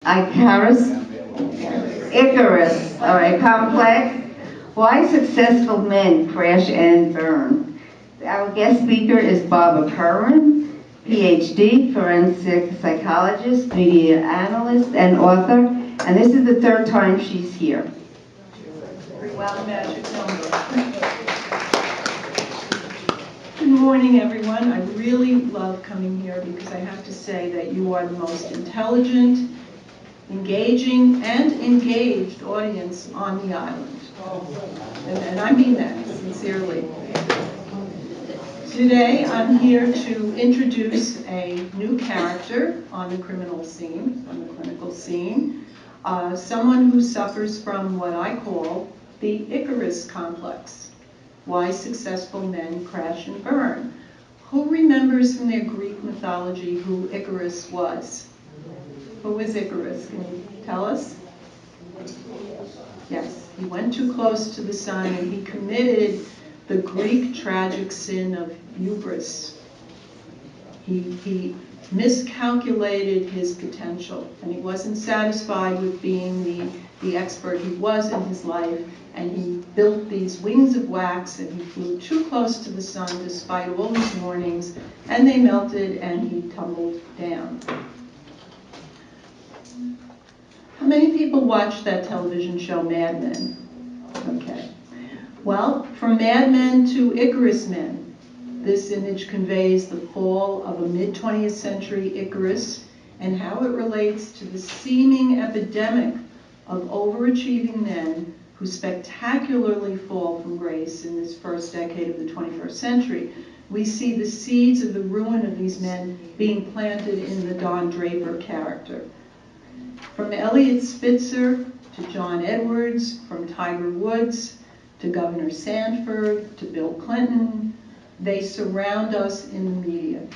Icarus, Icarus, all right, complex. Why successful men crash and burn? Our guest speaker is Barbara Curran, PhD, forensic psychologist, media analyst, and author. And this is the third time she's here. Well, magic number. Good morning, everyone. I really love coming here because I have to say that you are the most intelligent, engaging, and engaged audience on the island. And I mean that sincerely. Today, I'm here to introduce a new character on the criminal scene, on the clinical scene, someone who suffers from what I call the Icarus complex. Why successful men crash and burn. Who remembers from their Greek mythology who Icarus was? Who was Icarus? Can you tell us? Yes, he went too close to the sun and he committed the Greek tragic sin of hubris. He miscalculated his potential and he wasn't satisfied with being the expert he was in his life, and he built these wings of wax and he flew too close to the sun despite all his warnings, and they melted and he tumbled down. How many people watched that television show Mad Men? Okay. Well, from Mad Men to Icarus Men, this image conveys the fall of a mid-20th century Icarus and how it relates to the seeming epidemic of overachieving men who spectacularly fall from grace in this first decade of the 21st century. We see the seeds of the ruin of these men being planted in the Don Draper character. From Eliot Spitzer to John Edwards, from Tiger Woods to Governor Sanford to Bill Clinton, they surround us in the media.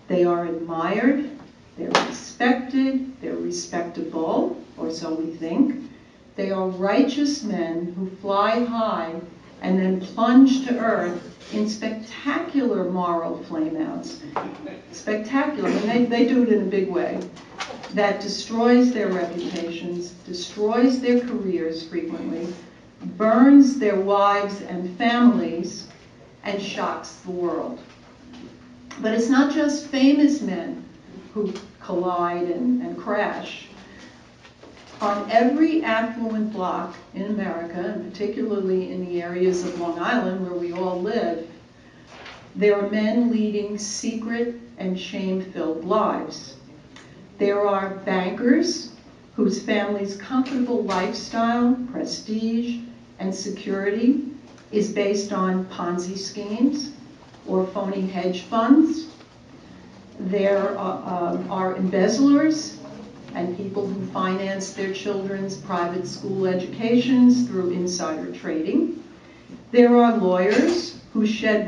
They are admired, they're respected, they're respectable, or so we think. They are righteous men who fly high and then plunge to earth in spectacular moral flameouts. Spectacular, and they do it in a big way. That destroys their reputations, destroys their careers frequently, burns their wives and families, and shocks the world. But it's not just famous men who collide and crash. On every affluent block in America, and particularly in the areas of Long Island where we all live, there are men leading secret and shame-filled lives. There are bankers whose family's comfortable lifestyle, prestige, and security is based on Ponzi schemes or phony hedge funds. There are embezzlers and people who finance their children's private school educations through insider trading. There are lawyers who share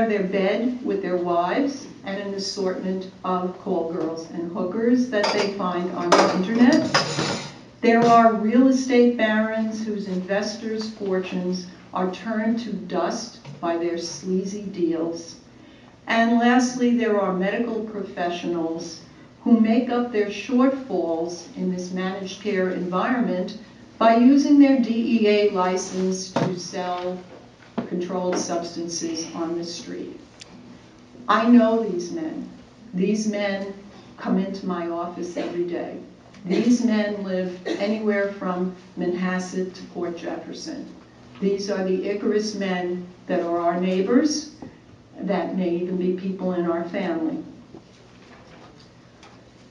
their bed with their wives and an assortment of call girls and hookers that they find on the internet. There are real estate barons whose investors' fortunes are turned to dust by their sleazy deals. And lastly, there are medical professionals who make up their shortfalls in this managed care environment by using their DEA license to sell controlled substances on the street. I know these men. These men come into my office every day. These men live anywhere from Manhasset to Port Jefferson. These are the Icarus men that are our neighbors, that may even be people in our family.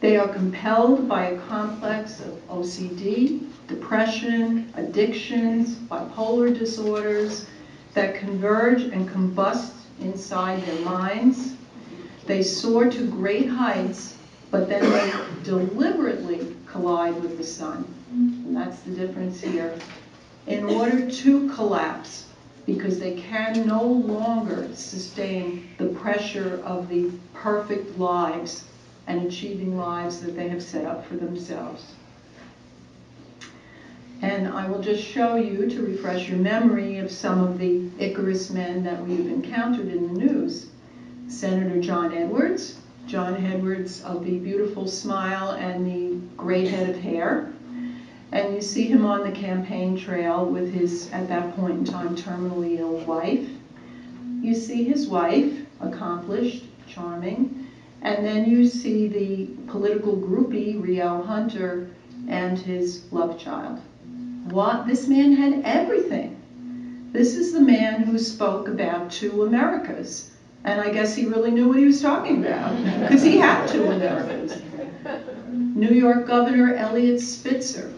They are compelled by a complex of OCD, depression, addictions, bipolar disorders that converge and combust inside their minds. They soar to great heights, but then they deliberately collide with the sun. And that's the difference here. In order to collapse, because they can no longer sustain the pressure of the perfect lives and achieving lives that they have set up for themselves. And I will just show you, to refresh your memory, of some of the Icarus men that we've encountered in the news. Senator John Edwards. John Edwards of the beautiful smile and the great head of hair. And you see him on the campaign trail with his, at that point in time, terminally ill wife. You see his wife, accomplished, charming, and then you see the political groupie, Riel Hunter, and his love child. What? This man had everything. This is the man who spoke about two Americas. And I guess he really knew what he was talking about, because he had two Americas. New York Governor Eliot Spitzer.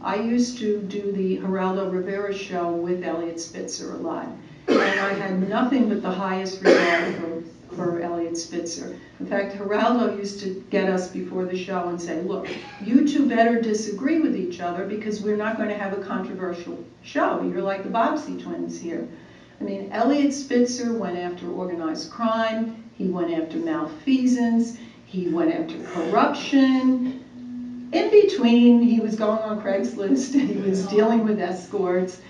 I used to do the Geraldo Rivera show with Eliot Spitzer a lot. And I had nothing but the highest regard for Eliot Spitzer. In fact, Geraldo used to get us before the show and say, look, you two better disagree with each other because we're not going to have a controversial show. You're like the Bobbsey twins here. I mean, Eliot Spitzer went after organized crime, he went after malfeasance, he went after corruption. In between, he was going on Craigslist and he was dealing with escorts.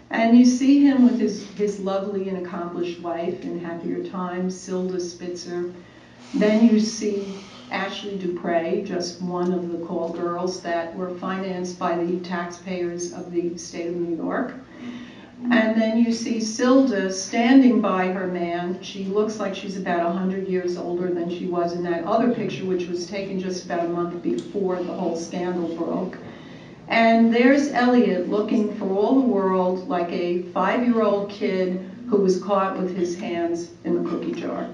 And you see him with his lovely and accomplished wife in happier times, Silda Spitzer. Then you see Ashley Dupre, just one of the call girls that were financed by the taxpayers of the state of New York. And then you see Silda standing by her man. She looks like she's about 100 years older than she was in that other picture, which was taken just about a month before the whole scandal broke. And there's Eliot looking for all the world like a 5-year-old kid who was caught with his hands in the cookie jar.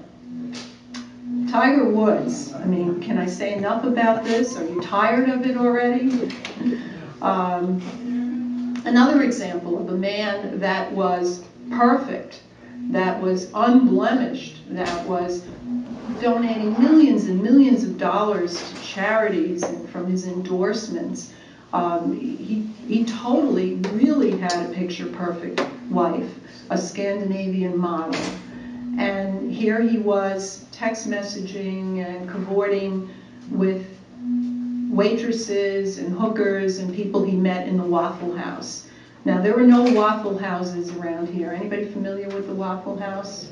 Tiger Woods, I mean, can I say enough about this? Are you tired of it already? Another example of a man that was perfect, that was unblemished, that was donating millions and millions of dollars to charities and from his endorsements. He totally, really had a picture-perfect wife, a Scandinavian model. And here he was text messaging and cavorting with waitresses and hookers and people he met in the Waffle House. Now, there were no Waffle Houses around here. Anybody familiar with the Waffle House?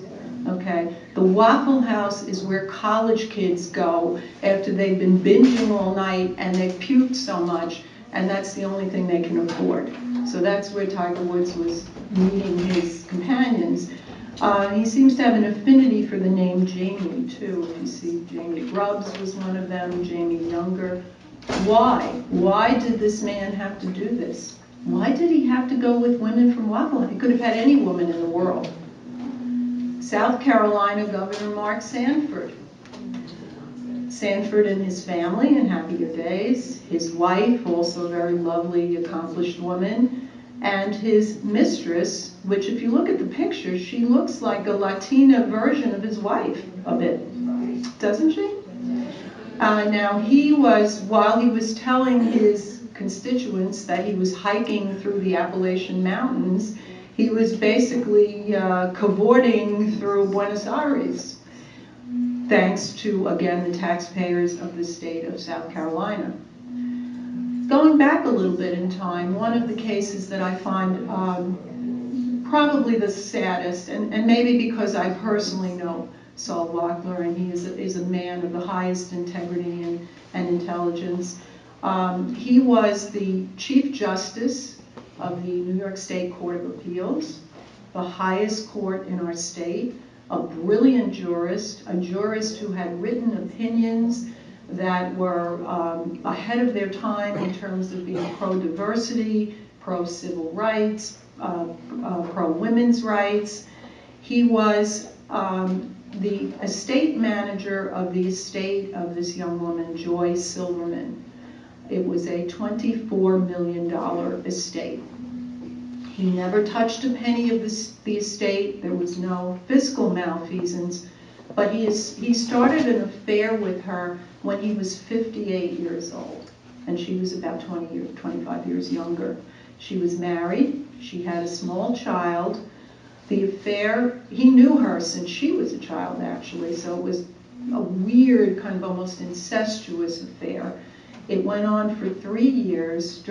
Okay. The Waffle House is where college kids go after they've been binging all night and they've puked so much, and that's the only thing they can afford. So that's where Tiger Woods was meeting his companions. He seems to have an affinity for the name Jamie, too. If you see, Jamie Grubbs was one of them, Jamie Younger. Why? Why did this man have to do this? Why did he have to go with women from Waffle House? He could have had any woman in the world. South Carolina Governor Mark Sanford. Sanford and his family in happier days. His wife, also a very lovely, accomplished woman. And his mistress, which if you look at the picture, she looks like a Latina version of his wife a bit, doesn't she? Now he was, while he was telling his constituents that he was hiking through the Appalachian Mountains, he was basically cavorting through Buenos Aires, thanks to, again, the taxpayers of the state of South Carolina. Going back a little bit in time, one of the cases that I find probably the saddest, and maybe because I personally know Sol Wachtler, and he is a man of the highest integrity and intelligence. He was the Chief Justice of the New York State Court of Appeals, the highest court in our state, a brilliant jurist, a jurist who had written opinions that were ahead of their time in terms of being pro-diversity, pro-civil rights, pro-women's rights. He was the estate manager of the estate of this young woman, Joy Silverman. It was a $24 million estate. He never touched a penny of the estate. There was no fiscal malfeasance, but he started an affair with her when he was 58 years old, and she was about 25 years younger. She was married. She had a small child. The affair, he knew her since she was a child, actually, so it was a weird, kind of almost incestuous affair. It went on for 3 years,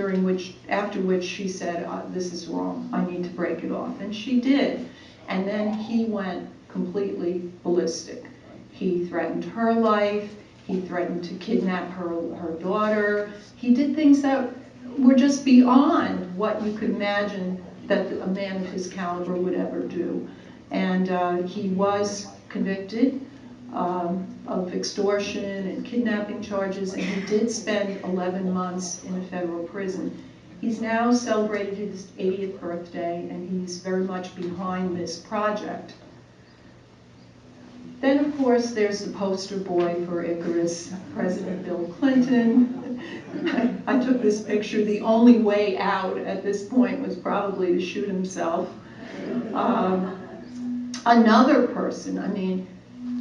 after which she said, this is wrong, I need to break it off. And she did. And then he went completely ballistic. He threatened her life. He threatened to kidnap her daughter. He did things that were just beyond what you could imagine that a man of his caliber would ever do. And he was convicted of extortion and kidnapping charges, and he did spend 11 months in a federal prison. He's now celebrated his 80th birthday, and he's very much behind this project. Then, of course, there's the poster boy for Icarus, President Bill Clinton. I took this picture. The only way out at this point was probably to shoot himself. Another person, I mean,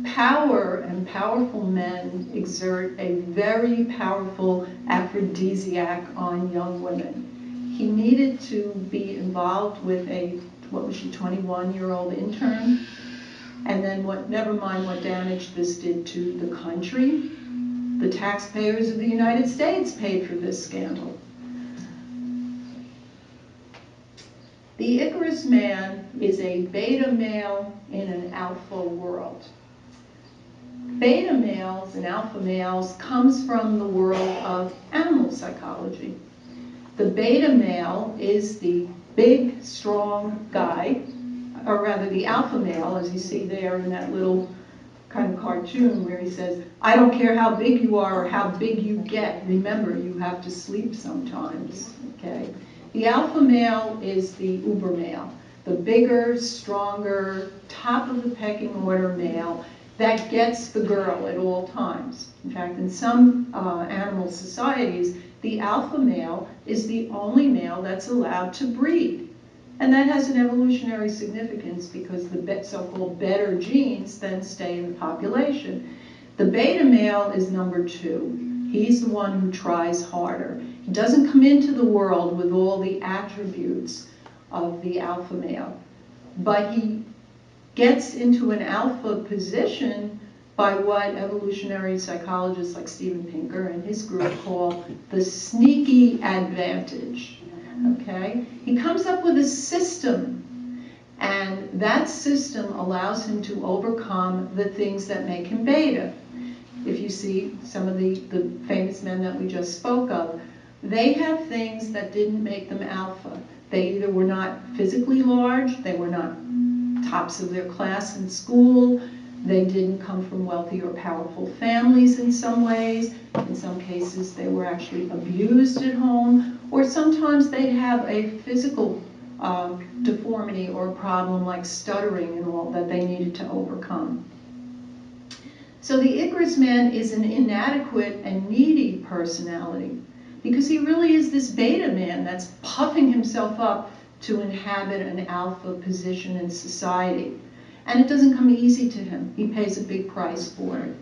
power and powerful men exert a very powerful aphrodisiac on young women. He needed to be involved with a, what was she, 21-year-old intern? And then never mind what damage this did to the country. The taxpayers of the United States paid for this scandal. The Icarus man is a beta male in an alpha world. Beta males and alpha males comes from the world of animal psychology. The beta male is the big, strong guy, or rather the alpha male, as you see there in that little kind of cartoon where he says, I don't care how big you are or how big you get, remember you have to sleep sometimes, okay? The alpha male is the uber male, the bigger, stronger, top of the pecking order male that gets the girl at all times. In fact, in some animal societies, the alpha male is the only male that's allowed to breed. And that has an evolutionary significance because the so-called better genes then stay in the population. The beta male is number 2. He's the one who tries harder. He doesn't come into the world with all the attributes of the alpha male, but he gets into an alpha position by what evolutionary psychologists like Steven Pinker and his group call the sneaky advantage. Okay? He comes up with a system, and that system allows him to overcome the things that make him beta. If you see some of the famous men that we just spoke of, they have things that didn't make them alpha. They either were not physically large, they were not tops of their class in school, they didn't come from wealthy or powerful families in some ways. In some cases, they were actually abused at home, or sometimes they'd have a physical deformity or a problem like stuttering and all that they needed to overcome. So the Icarus man is an inadequate and needy personality because he really is this beta man that's puffing himself up to inhabit an alpha position in society. And it doesn't come easy to him. He pays a big price for it.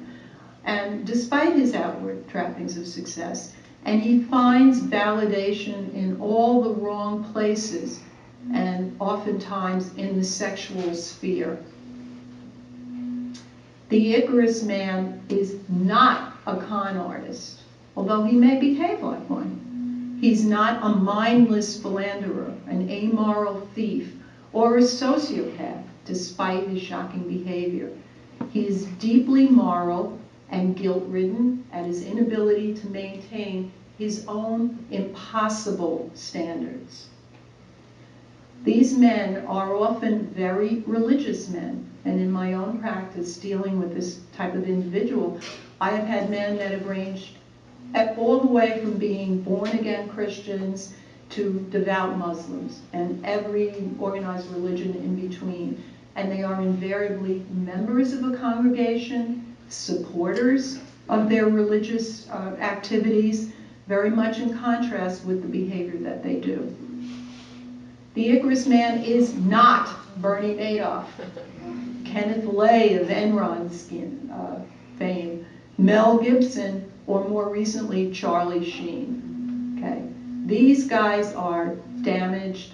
And despite his outward trappings of success, and he finds validation in all the wrong places, and oftentimes in the sexual sphere. The Icarus man is not a con artist, although he may behave like one. He's not a mindless philanderer, an amoral thief, or a sociopath, despite his shocking behavior. He is deeply moral and guilt-ridden at his inability to maintain his own impossible standards. These men are often very religious men, and in my own practice dealing with this type of individual, I have had men that have ranged all the way from being born-again Christians to devout Muslims, and every organized religion in between. And they are invariably members of a congregation, supporters of their religious activities, very much in contrast with the behavior that they do. The Icarus man is not Bernie Madoff, Kenneth Lay of Enron fame, Mel Gibson, or more recently, Charlie Sheen. Okay? These guys are damaged,